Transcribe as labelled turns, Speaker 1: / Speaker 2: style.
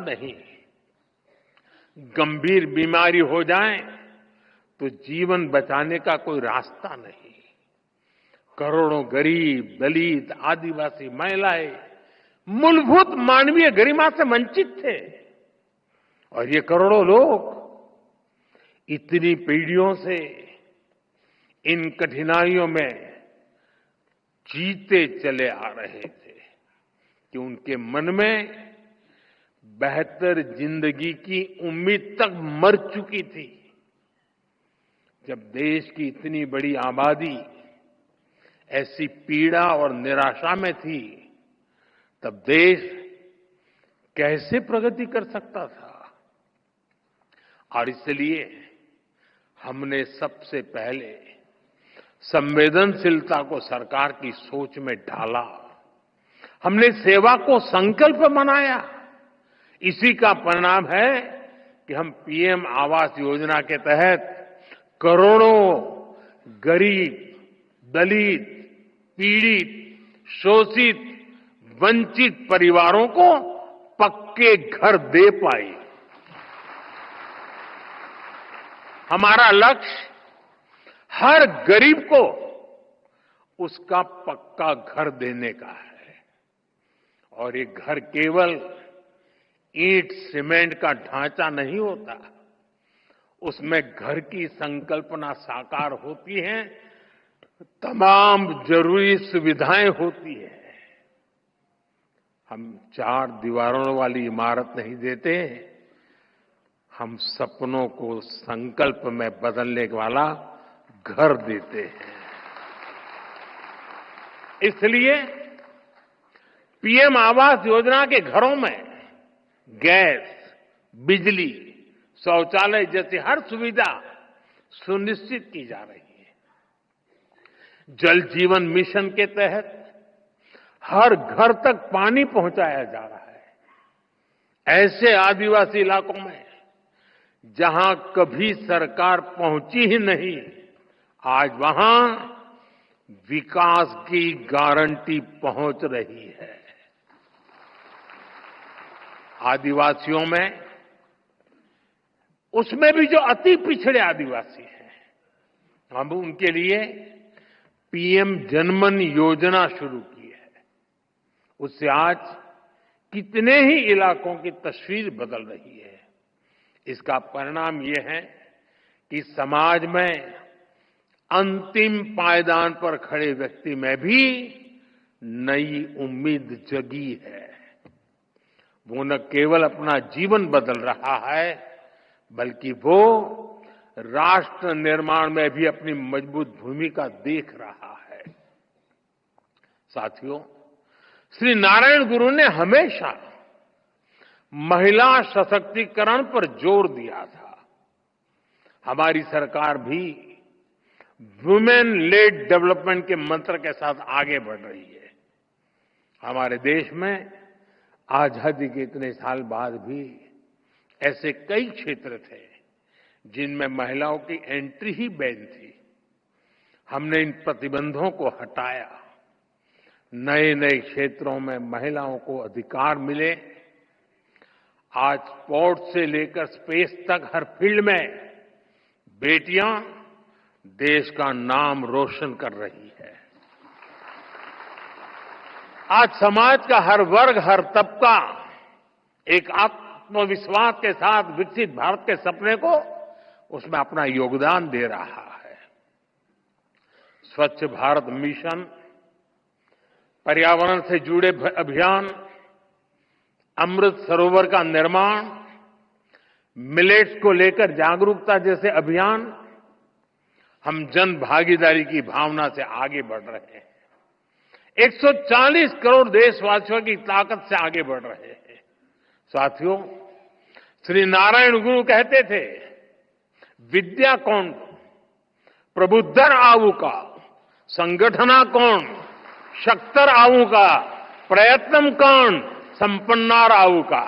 Speaker 1: नहीं। गंभीर बीमारी हो जाए तो जीवन बचाने का कोई रास्ता नहीं। करोड़ों गरीब, दलित, आदिवासी महिलाएं मूलभूत मानवीय गरिमा से वंचित थे और ये करोड़ों लोग इतनी पीढ़ियों से इन कठिनाइयों में जीते चले आ रहे थे कि उनके मन में बेहतर जिंदगी की उम्मीद तक मर चुकी थी। जब देश की इतनी बड़ी आबादी ऐसी पीड़ा और निराशा में थी, तब देश कैसे प्रगति कर सकता था? और इसलिए हमने सबसे पहले संवेदनशीलता को सरकार की सोच में ढाला। हमने सेवा को संकल्प बनाया। इसी का परिणाम है कि हम पीएम आवास योजना के तहत करोड़ों गरीब, दलित, पीड़ित, शोषित, वंचित परिवारों को पक्के घर दे पाए। हमारा लक्ष्य हर गरीब को उसका पक्का घर देने का है और ये घर केवल ईंट सीमेंट का ढांचा नहीं होता, उसमें घर की संकल्पना साकार होती है, तमाम जरूरी सुविधाएं होती है। हम 4 दीवारों वाली इमारत नहीं देते, हम सपनों को संकल्प में बदलने वाला घर देते हैं। इसलिए पीएम आवास योजना के घरों में गैस, बिजली, शौचालय जैसी हर सुविधा सुनिश्चित की जा रही है। जल जीवन मिशन के तहत हर घर तक पानी पहुंचाया जा रहा है। ऐसे आदिवासी इलाकों में जहां कभी सरकार पहुंची ही नहीं, आज वहां विकास की गारंटी पहुंच रही है। आदिवासियों में, उसमें भी जो अति पिछड़े आदिवासी हैं, हम उनके लिए पीएम जनमन योजना शुरू की है। उससे आज कितने ही इलाकों की तस्वीर बदल रही है। इसका परिणाम ये है कि समाज में अंतिम पायदान पर खड़े व्यक्ति में भी नई उम्मीद जगी है। वो न केवल अपना जीवन बदल रहा है, बल्कि वो राष्ट्र निर्माण में भी अपनी मजबूत भूमिका देख रहा है। साथियों, श्री नारायण गुरु ने हमेशा महिला सशक्तिकरण पर जोर दिया था। हमारी सरकार भी वुमेन लेड डेवलपमेंट के मंत्र के साथ आगे बढ़ रही है। हमारे देश में आजादी के इतने साल बाद भी ऐसे कई क्षेत्र थे जिनमें महिलाओं की एंट्री ही बैन थी। हमने इन प्रतिबंधों को हटाया। नए नए क्षेत्रों में महिलाओं को अधिकार मिले। आज स्पोर्ट्स से लेकर स्पेस तक हर फील्ड में बेटियां देश का नाम रोशन कर रही है। आज समाज का हर वर्ग, हर तबका एक आत्मविश्वास के साथ विकसित भारत के सपने को, उसमें अपना योगदान दे रहा है। स्वच्छ भारत मिशन, पर्यावरण से जुड़े अभियान, अमृत सरोवर का निर्माण, मिलेट्स को लेकर जागरूकता जैसे अभियान, हम जन भागीदारी की भावना से आगे बढ़ रहे हैं। 140 करोड़ देशवासियों की ताकत से आगे बढ़ रहे हैं। साथियों, श्री नारायण गुरु कहते थे, विद्या कौन प्रबुद्धर आऊ का, संगठना कौन शक्तर आऊ का, प्रयत्नम कौन संपन्नार आऊ का।